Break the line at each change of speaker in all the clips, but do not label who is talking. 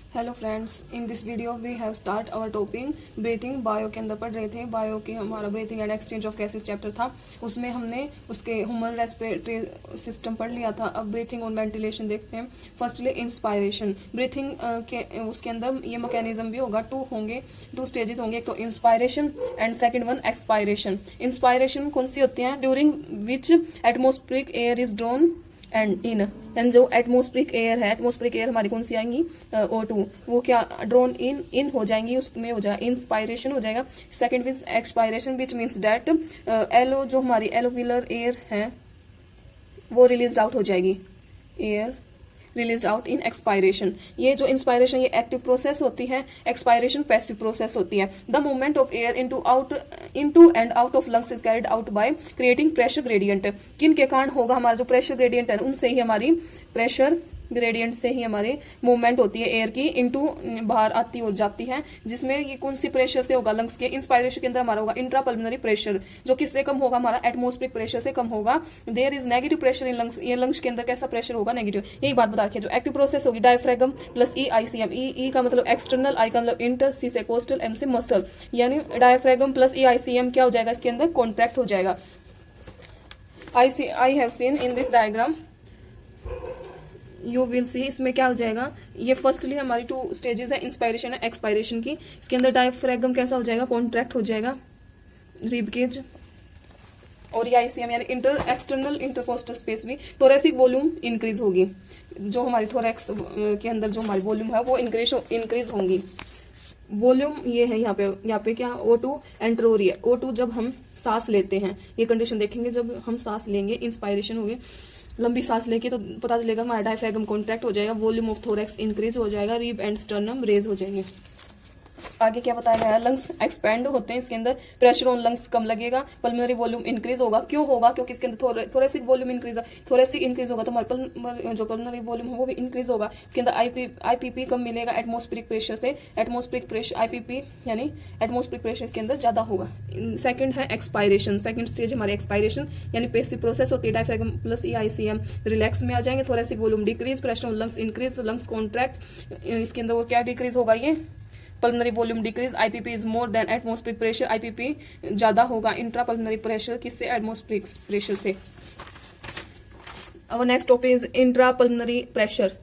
Hello friends, in this video we have start our topic breathing. Bio के अंदर पढ़ रहे थे। बायो के हमारा breathing and exchange of gases chapter था, उसमें हमने उसके ह्यूमन रेस्पिरेटरी सिस्टम पढ़ लिया था। अब ब्रीथिंग और वेंटिलेशन देखते हैं। Firstly inspiration. ब्रीथिंग के उसके अंदर ये मैकेनिज्म भी होगा, टू स्टेजेस होंगे। एक तो inspiration and second one expiration. Inspiration कौन सी होती है? During which atmospheric air is drawn and and जो एटमोस्फेरिक एयर है, एटमोस्फेरिक एयर हमारी कौन सी आएंगी? O2, वो क्या ड्रोन इन हो जाएंगी, उसमें हो जाएगा इंस्पायरेशन हो जाएगा। Second which expiration which means that एलो जो हमारी एलोविलर एयर है वो रिलीज आउट हो जाएगी। Air release out in expiration. ये जो इंस्पायरेशन ये एक्टिव प्रोसेस होती है, एक्सपायरेशन पैसिव प्रोसेस होती है। The movement of air into and out of lungs is carried out by creating pressure gradient. किन के कारण होगा? हमारा जो प्रेशर ग्रेडियंट है उनसे ही हमारी प्रेशर ग्रेडियंट से ही हमारी मूवमेंट होती है एयर की, इनटू बाहर आती और जाती है। जिसमें ये कौन सी प्रेशर से होगा? लंग्स के। इंस्पायरेशन के अंदर हमारा होगा इंट्रापल्मोनरी प्रेशर, जो किससे कम होगा? हमारा एटमोस्फेरिक प्रेशर से कम होगा। There is negative pressure in lungs. ये लंग्स के अंदर कैसा प्रेशर होगा? नेगेटिव। यही बात बता रखी है। जो एक्टिव प्रोसेस होगी डायफ्रागम प्लस EICM। ई का मतलब एक्सटर्नल, आई का मतलब इंटर, सी से कोस्टल, एम से मसल। यानी डायफ्रागम प्लस EICM क्या हो जाएगा? इसके अंदर कॉन्ट्रैक्ट हो जाएगा। I have seen in this diagram, you will see. इसमें क्या हो जाएगा? ये फर्स्टली हमारी टू स्टेजेस है, इंस्पायरेशन है एक्सपायरेशन की। इसके अंदर डायफ्रागम कैसा हो जाएगा? कॉन्ट्रैक्ट हो जाएगा, रिब केज। और EICM यानी एक्सटर्नल इंटरकोस्टल स्पेस भी। थोरेसिक वॉल्यूम इंक्रीज होगी। जो हमारी थोरेक्स के अंदर जो हमारी वॉल्यूम है वो इंक्रीज होंगी। वॉल्यूम ये है यहाँ पे क्या? O2 एंटर हो रही है। O2 जब हम सांस लेते हैं, ये कंडीशन देखेंगे। जब हम सांस लेंगे, इंस्पायरेशन होगी, लंबी सांस लेके, तो पता चलेगा हमारा डायफ्रागम कॉन्ट्रैक्ट हो जाएगा, वॉल्यूम ऑफ थोरैक्स इंक्रीज हो जाएगा, रिब एंड स्टर्नम रेज हो जाएंगे। आगे क्या बताया गया है? लंग्स एक्सपैंड होते हैं, इसके अंदर प्रेशर ऑन लंग्स कम लगेगा, पल्मोनरी वॉल्यूम इंक्रीज होगा। क्यों होगा? क्योंकि इसके अंदर thoracic volume increase, thoracic increase होगा तो हमारे जो पल्मोनरी वॉल्यूम है वो भी इंक्रीज होगा। इसके अंदर IPP कम मिलेगा एटमोस्फेरिक प्रेशर से। एटमोस्फेरिक प्रेशर IPP यानी एटमोस्फेरिक प्रेशर इसके अंदर ज्यादा होगा। सेकंड है एक्सपायरेशन। सेकंड स्टेज हमारे एक्सपायरेशन यानी पैसिव प्रोसेस होती है। डायफ्रागम प्लस EICM रिलैक्स में आ जाएंगे, thoracic volume decrease, pressure on lungs increase, तो लंग्स कॉन्ट्रैक्ट। इसके अंदर वो क्या डिक्रीज होगा? ये pulmonary volume decrease. IPP is more than atmospheric pressure. IPP ज्यादा होगा इंट्रा पल्मोनरी प्रेशर किससे? एटमोस्फेरिक प्रेशर से। अब next topic is intra pulmonary pressure.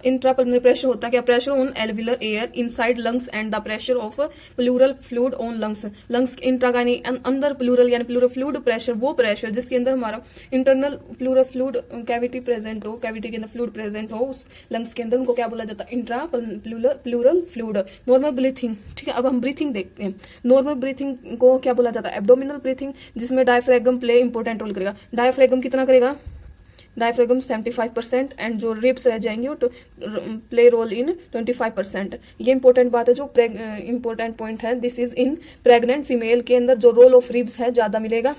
Intrapulmonary pressure होता है क्या? Pressure on alveolar air inside lungs and the pressure of pleural fluid on lungs. Lungs intra का यानी अंदर, प्लूरल यानी प्लूरल फ्लूइड प्रेशर, वो प्रेशर जिसके अंदर हमारा internal pleural fluid cavity present हो, कैविटी के अंदर फ्लूइड प्रेजेंट हो उस लंग्स के अंदर, उनको क्या बोला जाता है? Intra pleural fluid. Normal breathing, ठीक है। अब हम ब्रीथिंग देखते हैं। नॉर्मल ब्रीथिंग को क्या बोला जाता है? एब्डोमिनल ब्रीथिंग, जिसमें डायफ्रागम प्ले इंपॉर्टेंट रोल करेगा। डायफ्रागम कितना करेगा? डायफ्रागम 75% एंड जो रिब्स रह जाएंगे वो प्ले रोल इन 25%। ये इंपॉर्टेंट बात है, जो इंपॉर्टेंट पॉइंट है। This is in pregnant female के अंदर जो रोल ऑफ रिब्स है ज्यादा मिलेगा।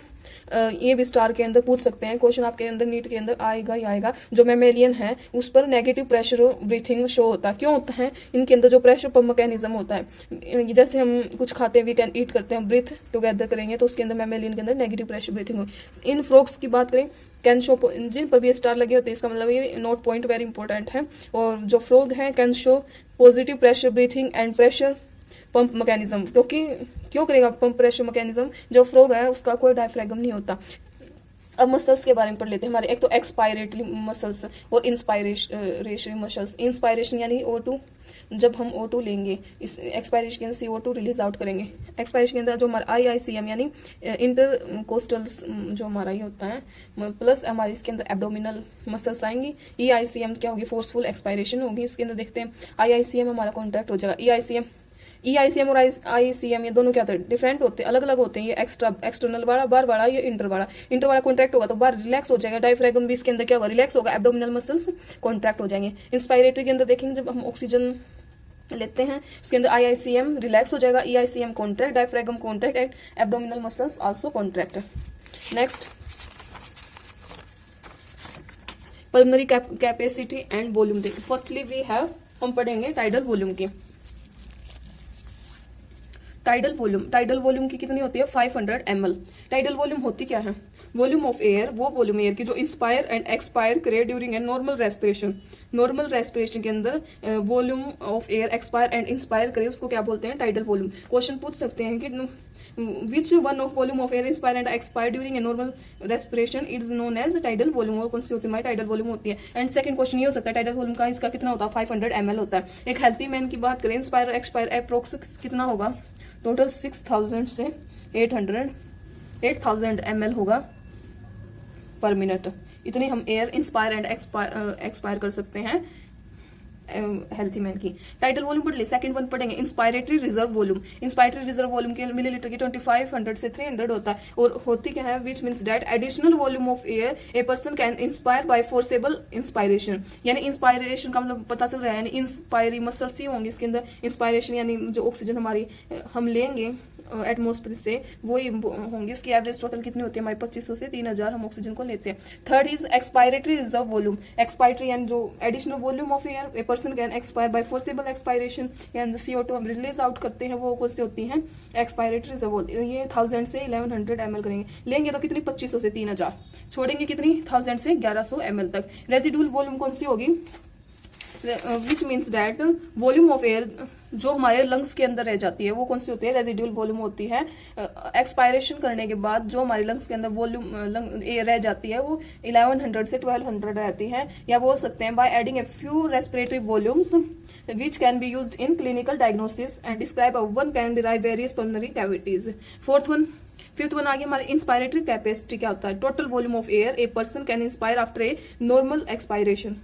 ये भी स्टार के अंदर पूछ सकते हैं क्वेश्चन, आपके अंदर नीट के अंदर आएगा ही आएगा। जो मेमेलियन है उस पर नेगेटिव प्रेशर ब्रीथिंग शो होता है। क्यों होता है? इनके अंदर जो प्रेशर पंप मैकेनिज्म होता है, जैसे हम कुछ खाते हैं, वी कैन ईट करते हैं, ब्रीथ टुगेदर करेंगे तो उसके अंदर मेमेलियन के अंदर नेगेटिव प्रेशर ब्रीथिंग होगी। इन फ्रॉग्स की बात करें, कैन शो, जिन पर भी स्टार लगे होते हैं, इसका मतलब ये नोट पॉइंट वेरी इंपॉर्टेंट है। और जो फ्रॉग है can show positive pressure breathing and pressure pump mechanism. क्योंकि क्यों करेगा पंप प्रेशर मैकेनिज्म? जो फ्रॉग है उसका कोई डायफ्रागम नहीं होता। अब मसल्स के बारे में पढ़ लेते हैं। हमारे एक तो एक्सपायरेटरी मसल्स और इंस्पायरेटरी मसल्स। इंस्पायरेशन यानी O2, जब हम O2 लेंगे, इस एक्सपायरेशन के अंदर CO2 रिलीज आउट करेंगे। एक्सपायरेशन के अंदर जो हमारा IICM यानी इंटर कोस्टल जो हमारा ये होता है, प्लस हमारे इसके अंदर एब्डोमिनल मसल्स आएंगी। EICM क्या होगी? फोर्सफुल एक्सपायरेशन होगी। इसके अंदर देखते हैं IICM हमारा कॉन्ट्रैक्ट हो जाएगा। EICM और ICM ये दोनों क्या होते हैं? डिफरेंट होते हैं, अलग अलग होते हैं। ये एक्सटर्नल वाला, बार वाला, ये इंटर वाला कॉन्ट्रैक्ट होगा तो बार रिलैक्स हो जाएगा। डायफ्रागम भी इसके अंदर क्या होगा? रिलैक्स होगा। एब्डोमिनल मसल्स कॉन्ट्रैक्ट हो जाएंगे। इंस्पायरेटरी के अंदर देखेंगे, जब हम ऑक्सीजन लेते हैं उसके अंदर IICM रिलैक्स हो जाएगा, EICM contract, diaphragm contract and abdominal muscles also contract. Next, pulmonary capacity and volume. Firstly we have, हम पढ़ेंगे टाइडल वॉल्यूम की। टाइडल वॉल्यूम की कितनी होती है? 500 ml। टाइडल वॉल्यूम होती क्या है? वॉल्यूम ऑफ एयर, वो वॉल्यूम एयर की जो इंस्पायर एंड एक्सपायर करे during a normal respiration. Normal respiration के अंदर volume of air expire and inspire करे उसको क्या बोलते हैं? Tidal volume. क्वेश्चन पूछ सकते हैं कि which one of volume of air inspire and expire during a normal respiration is known as tidal volume. कौन सी होती है? टाइडल वॉल्यूम होती है। एंड सेकंड क्वेश्चन ये हो सकता है टाइडल वॉल्यूम का इसका कितना होता है? 500 ml होता है। एक हेल्थी मैन की बात करें, इंस्पायर एक्सपायर अप्रोक्स कितना होगा? टोटल 6000 से 8000 ml होगा पर मिनट। इतनी हम एयर इंस्पायर एंड एक्सपायर कर सकते हैं हेल्थी मैन की। टाइटल वॉल्यूम पढ़ ले। सेकंड वन पढ़ेंगे inspiratory reserve volume. Inspiratory reserve volume के मिलीलीटर की 2500 से 300 होता है और होती क्या है? Which means that additional volume of air a person can inspire by forcible inspiration. यानी इंस्पायरेशन का मतलब पता चल रहा है, यानी इंस्पायरी मसल्स ही होंगी इसके अंदर। इंस्पायरेशन यानी जो ऑक्सीजन हमारी हम लेंगे एटमोस्फेयर से वही होंगी। इसकी एवरेज टोटल कितनी होती है? हमारी 2500 से 3000 हम ऑक्सीजन को लेते हैं। Third is expiratory reserve volume. Expiratory यानी जो additional volume of air a person can expire by forcible expiration, यानी CO2 हम रिलीज आउट करते हैं वो कौन सी होती है? Expiratory reserve volume. ये 1000 से 1100 ml करेंगे। लेंगे तो कितनी? 2500 से 3000। छोड़ेंगे कितनी? 1000 से 1100 ml तक। रेजिडुअल वॉल्यूम कौन सी होगी? विच means that volume of air जो हमारे लंग्स के अंदर रह जाती है वो कौन सी होती है? रेजिडुअल वॉल्यूम होती है। एक्सपायरेशन करने के बाद जो हमारी लंग्स के अंदर वॉल्यूम एयर रह जाती है वो 1100 से 1200 रहती है। या बोल सकते हैं by adding a few respiratory volumes which can be used in clinical diagnosis and describe one can derive various pulmonary cavities. Fifth one आ गया हमारे इंस्पायरेटरी कैपेसिटी। क्या होता है? Total volume of air a person can inspire after a normal expiration.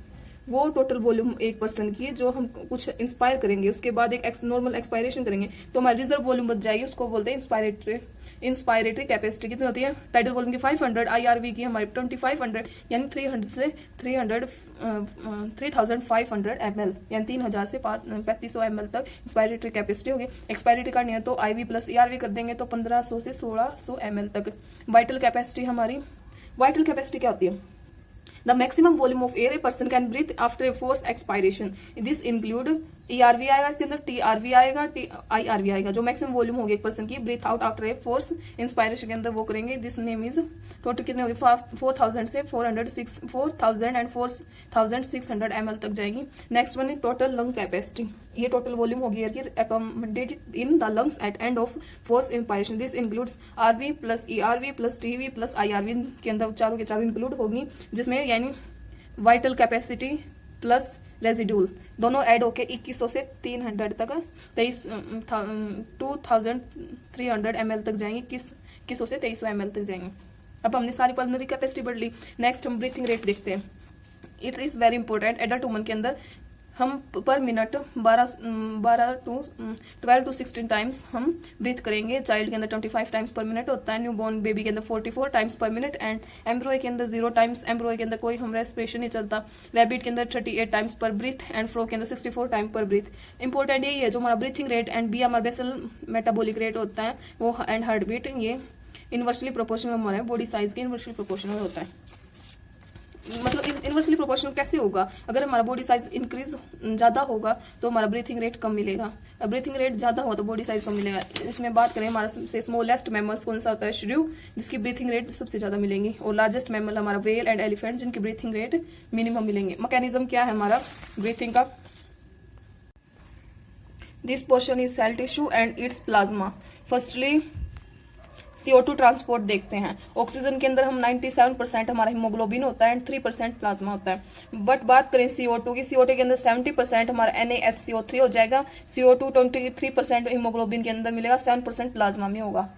वो total volume एक person की जो हम कुछ इंस्पायर करेंगे उसके बाद एक नॉर्मल एक्सपायरेशन करेंगे तो हमारी रिजर्व वॉल्यूम बच जाएगी, उसको बोलते हैं इंस्पायरेटरी कैपेसिटी। कितनी होती है? टाइटल वॉल्यूम की 500, IRV की हमारी 2500 यानी 300 से 3500 ml यानी 3000 से 3500 ml तक इंस्पायरेटरी कैपेसिटी होगी। एक्सपायरेटरी करनी है तो IV प्लस ERV कर देंगे तो 1500 से 1600 ml तक। वाइटल कैपेसिटी हमारी, वाइटल कैपेसिटी क्या होती है? The maximum volume of air a person can breathe after a forced expiration. This include ERV आएगा इसके अंदर, TRV आएगा, IRV आएगा। जो मैक्सिमम वॉल्यूम होगी एक पर्सन की breath out after a force inspiration के अंदर वो करेंगे। दिस नेम इज टोटल कितने होगी? 4000 से 4000 एंड 4600 ml तक जाएगी। नेक्स्ट वन है टोटल लंग कैपेसिटी। ये टोटल वॉल्यूम होगी एयर की accommodated in the lungs at end of force inspiration. This includes RV plus ERV plus TV plus IRV के अंदर चारों के चारों इंक्लूड होगी, जिसमें यानी वाइटल कैपेसिटी प्लस रेजिड्यूल दोनों ऐड होके 2100 से 300 तक 2300 ml तक जाएंगे। 2100 से 2300 ml तक जाएंगे। अब हमने सारी पल्मोनरी कैपेसिटी बढ़ ली। नेक्स्ट हम ब्रीथिंग रेट देखते हैं। It is very important. Adult woman के अंदर हम पर मिनट 12 to 16 टाइम्स हम ब्रीथ करेंगे। चाइल्ड के अंदर 25 टाइम्स पर मिनट होता है। न्यू बॉर्न बेबी के अंदर 44 टाइम्स पर मिनट एंड एम्ब्रॉय के अंदर 0 टाइम्स। एम्ब्रॉय के अंदर कोई हम रेस्पिरेशन नहीं चलता। रैबिट के अंदर 38 टाइम्स पर ब्रीथ एंड फ्रो के अंदर 64 टाइम पर ब्रीथ। इंपॉर्टेंट यही है जो हमारा ब्रीथिंग रेट एंड बी हमारा बेसल मेटाबॉलिक रेट होता है वो एंड हार्ट बीट ये इनवर्सली प्रोपोर्शनल हमारे बॉडी साइज के इनवर्सली प्रोपोर्शनल होता है। मतलब इनवर्सली प्रोपोर्शनल कैसे होगा? अगर हमारा बॉडी साइज इंक्रीज ज्यादा होगा तो हमारा ब्रीथिंग रेट कम मिलेगा। ब्रीथिंग रेट ज्यादा हो तो बॉडी साइज कम मिलेगा। इसमें बात करें हमारा सबसे स्मॉलेस्ट मैमल्स कौन सा होता है? श्रियू, जिसकी ब्रीथिंग रेट सबसे ज्यादा मिलेंगी। और लार्जेस्ट मैमल हमारा व्हेल एंड एलिफेंट जिनकी ब्रीथिंग रेट मिनिमम मिलेंगे। मैकेनिज्म क्या है हमारा ब्रीथिंग का? This portion is cell tissue and its plasma. Firstly CO2 transport देखते हैं। ऑक्सीजन के अंदर हम 97% हमारा हीमोग्लोबिन होता है एंड 3% प्लाज्मा होता है। बट बात करें CO2 की, CO2 के अंदर 70% हमारा NaHCO3 हो जाएगा। CO2 23% हीमोग्लोबिन के अंदर मिलेगा, 7% प्लाज्मा में होगा।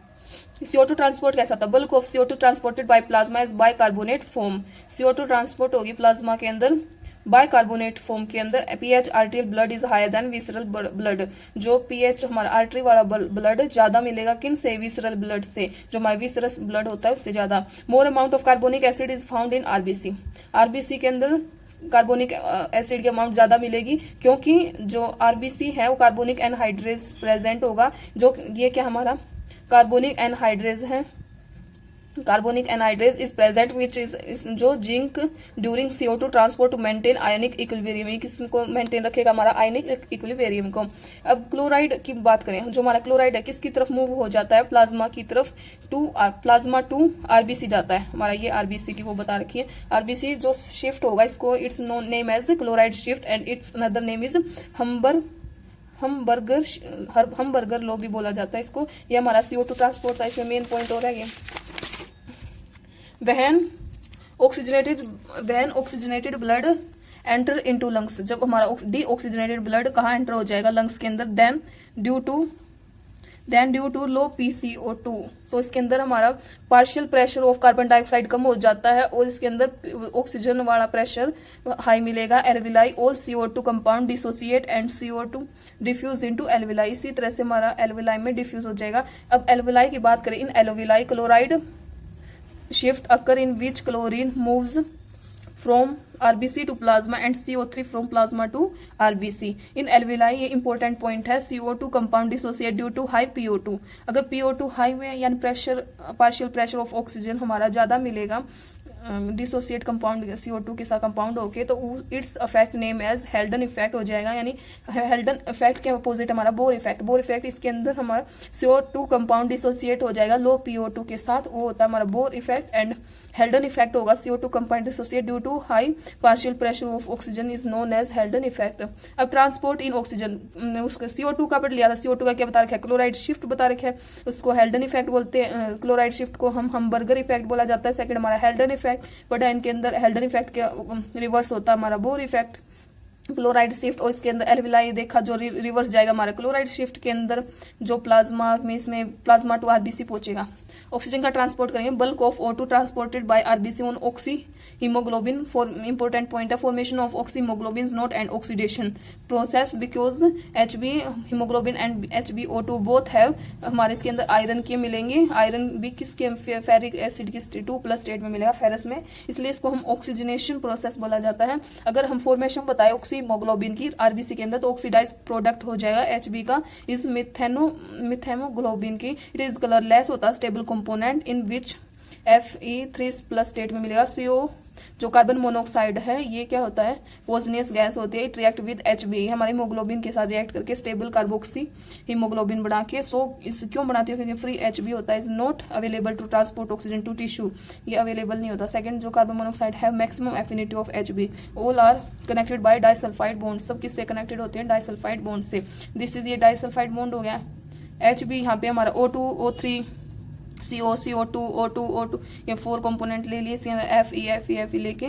CO2 ट्रांसपोर्ट कैसा था? Bulk of CO2 transported by plasma is bicarbonate form. CO2 transport होगी प्लाज्मा के अंदर बाइकार्बोनेट फॉर्म के अंदर। pH arterial blood is higher than visceral blood. जो pH हमारा आर्टरी वाला ब्लड ज्यादा मिलेगा किन से? विसरल ब्लड से। जो हमारा विसरस ब्लड होता है उससे ज्यादा। More amount of carbonic acid is found in RBC। RBC के अंदर कार्बोनिक एसिड की अमाउंट ज्यादा मिलेगी क्योंकि जो RBC है वो कार्बोनिक एनहाइड्रेज प्रेजेंट होगा। जो ये क्या हमारा कार्बोनिक एनहाइड्रेज है, carbonic anhydrase is present which is जो zinc during CO2 transport to maintain ionic equilibrium, ये किसको मेंटेन रखेगा, हमारा आयनिक इक्विलिब्रियम को। अब क्लोराइड की बात करें, जो हमारा क्लोराइड है किसकी तरफ मूव हो जाता है, प्लाज्मा की तरफ, प्लाज्मा टू RBC जाता है, हमारा ये RBC की वो बता रखी है। RBC जो शिफ्ट होगा इसको its name as chloride shift and its another name is Hamburger लो भी बोला जाता है इसको। ये हमारा CO2 ट्रांसपोर्ट था, इसमें मेन पॉइंट हो रहा है वहन oxygenated blood enter into lungs, जब हमारा डीऑक्सीजनेटेड ब्लड कहाँ एंटर हो जाएगा, लंग्स के अंदर, then due to low PCO2, तो इसके अंदर हमारा partial pressure of carbon dioxide कम हो जाता है और इसके अंदर ऑक्सीजन वाला प्रेशर हाई मिलेगा। Alveoli all CO2 compound dissociate and CO2 diffuse into alveoli, इसी तरह से हमारा एल्विलाई में डिफ्यूज हो जाएगा। अब एल्विलाई की बात करें, in alveoli chloride shift occur in which chlorine moves from RBC to plasma and CO3 from plasma to RBC. In alveoli ये important point है, CO2 compound dissociate due to high PO2, अगर PO2 high में यानी pressure partial pressure of oxygen हमारा ज्यादा मिलेगा dissociate compound CO2 के साथ कंपाउंड होके, तो its effect name as Haldane effect हो जाएगा। यानी हेल्डन इफेक्ट के अपोजिट हमारा बोर इफेक्ट, इसके अंदर हमारा CO2 कंपाउंड डिसोसिएट हो जाएगा लो PO2 के साथ, वो होता है हमारा Bohr effect. And Haldane effect होगा CO2 compound dissociate due to high partial pressure of oxygen is known as Haldane effect. अब ट्रांसपोर्ट इन ऑक्सीजन, उसका CO2 का पढ़ लिया था, CO2 का क्या बता रखा है, क्लोराइड शिफ्ट बता रखा है, उसको हेल्डन इफेक्ट बोलते हैं। क्लोराइड शिफ्ट को हम हमबर्गर इफेक्ट बोला जाता है। सेकंड हमारा हेल्डन इफेक्ट, बट इनके अंदर हेल्डन इफेक्ट के रिवर्स होता है हमारा बोर इफेक्ट। क्लोराइड शिफ्ट और इसके अंदर एल्विलाई देखा जो रिवर्स जाएगा हमारा क्लोराइड शिफ्ट के अंदर, जो प्लाज्मा में इसमें प्लाज्मा टू RBC पहुंचेगा। ऑक्सीजन का ट्रांसपोर्ट करेंगे, bulk of O2 transported by RBC on oxy haemoglobin, for important point है formation of oxy haemoglobin not and oxidation process because HB haemoglobin and HbO2 both have, हमारे इसके अंदर iron के मिलेंगे, iron भी किसके फेरिक एसिड की 2+ state में मिलेगा फेरस में, इसलिए इसको हम ऑक्सीजनेशन प्रोसेस बोला जाता है। अगर हम फॉर्मेशन बताए ऑक्सी हीमोग्लोबिन की RBC के अंदर, तो ऑक्सीडाइज प्रोडक्ट हो जाएगा HB का इस मिथेनोग्लोबिन की, इट इज कलरलेस होता है stable component in which Fe3+ state में मिलेगा। CO जो कार्बन मोनोऑक्साइड है ये क्या होता है, पॉइजनस गैस होती है, इट रिएक्ट विद HB, हमारे हीमोग्लोबिन के साथ रिएक्ट करके स्टेबल कार्बोक्सी हीमोग्लोबिन बना के, सो इस क्यों बनाती है, क्योंकि फ्री HB होता है, is not available to transport oxygen to tissue, ये अवेलेबल नहीं होता। सेकंड जो कार्बन मोनोऑक्साइड है maximum affinity of HB, all are connected by disulphide bond, सब किससे कनेक्टेड होते हैं, डाइसल्फाइड बॉन्ड से। दिस इज ये डाइसल्फाइड बॉन्ड हो गया। HB यहाँ पे हमारा O2 O3 CO CO2 O2 ये 4 कंपोनेंट ले लिए, इसके अंदर Fe लेके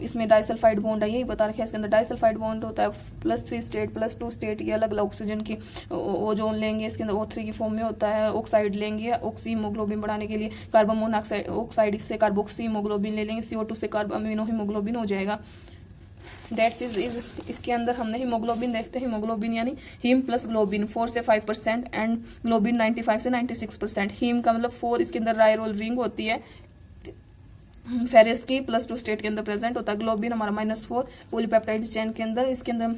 इसमें डाइसल्फाइड बॉन्ड है, यही बता रखे इसके अंदर डाइसल्फाइड बॉन्ड होता है +3 स्टेट +2 स्टेट, ये अलग अलग ऑक्सीजन की ओजोन लेंगे, इसके अंदर O3 की फॉर्म में होता है, ऑक्साइड लेंगे ऑक्सी हीमोग्लोबिन बढ़ाने के लिए, कार्बन मोनोऑक्साइड ऑक्साइड इससे कार्बोक्सी हीमोग्लोबिन ले लेंगे, CO2 से कार्बन अमीनो हीमोग्लोबिन हो जाएगा। डेट्स इज इसके अंदर हमने हीमोग्लोबिन देखते हैं, हीमोग्लोबिन यानी हीम प्लस ग्लोबिन 4 से 5% एंड ग्लोबिन 95 से 96%। हीम का मतलब 4, इसके अंदर रायरोल रिंग होती है फेरस की +2 स्टेट के अंदर प्रेजेंट होता है। ग्लोबिन हमारा -4 पॉलीपेप्टाइड चेन के अंदर, इसके अंदर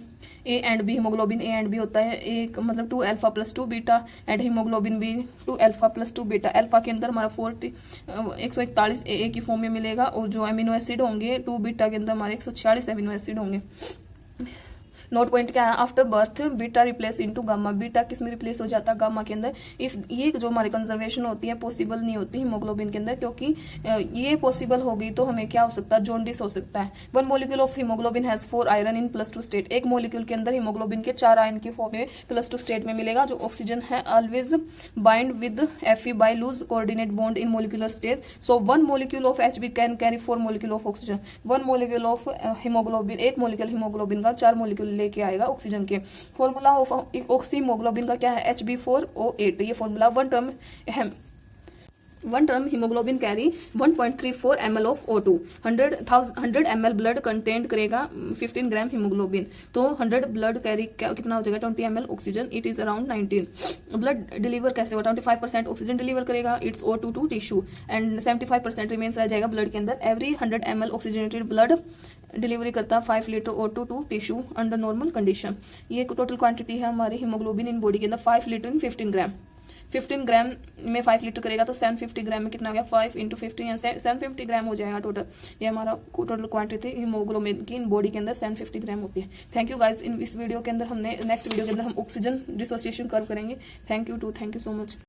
A and B haemoglobin A and B होता है, एक मतलब 2 alpha + 2 beta and haemoglobin B 2 alpha + 2 beta. Alpha के अंदर हमारा 141 AA की फॉर्म में मिलेगा और जो अमीनो एसिड होंगे 2 बीटा के अंदर हमारे 146 अमीनो एसिड होंगे। नोट पॉइंट क्या है, after birth beta replace into gamma, beta किस में रिप्लेस हो जाता है, गामा के अंदर। इफ ये जो हमारी कंजर्वेशन होती है पॉसिबल नहीं होती हीमोग्लोबिन के अंदर, क्योंकि ये पॉसिबल होगी तो हमें क्या हो सकता है, जॉन्डिस हो सकता है। 1 molecule of haemoglobin has 4 iron in +2 state, एक मॉलिक्यूल के अंदर हीमोग्लोबिन के 4 आयरन के फॉर्म में +2 स्टेट में मिलेगा। जो ऑक्सीजन है always bind with Fe by loose coordinate bond in molecular state, so 1 molecule of HB can carry 4 molecule of oxygen. 1 molecule of haemoglobin, एक मॉलिक्यूल हीमोग्लोबिन का 4 मॉलिक्यूल लेके आएगा ऑक्सीजन के। फॉर्मूला ऑफ ऑक्सी हीमोग्लोबिन का क्या है, HB4O8, ये formula. One term haemoglobin carry 1.34 ml of O2, 100 ml blood content करेगा 15 ग्राम हीमोग्लोबिन, तो 100 ब्लड कैरी कितना हो जाएगा 20 ml oxygen, it is around 19। Blood deliver कैसे होगा, 25% ऑक्सीजन डिलीवर करेगा its O2 to tissue and 75% remains रह जाएगा ब्लड के अंदर। Every 100 ml oxygenated blood delivery करता है 5 litre O2 to tissue under normal condition. ये टोटल क्वांटिटी है हमारी हीमोग्लोबिन इन बॉडी के अंदर 5 लीटर इन 15 ग्राम। 15 ग्राम में 5 लीटर करेगा तो 750 ग्राम में कितना हो गया 5 × 15 750 ग्राम हो जाएगा टोटल। ये हमारा टोटल क्वांटिटी हीमोग्लोबिन की बॉडी के अंदर 750 ग्राम होती है। Thank you guys. इस वीडियो के अंदर हमने नेक्स्ट वीडियो के अंदर हम ऑक्सीजन डिसोसिएशन कर्व करेंगे। Thank you so much.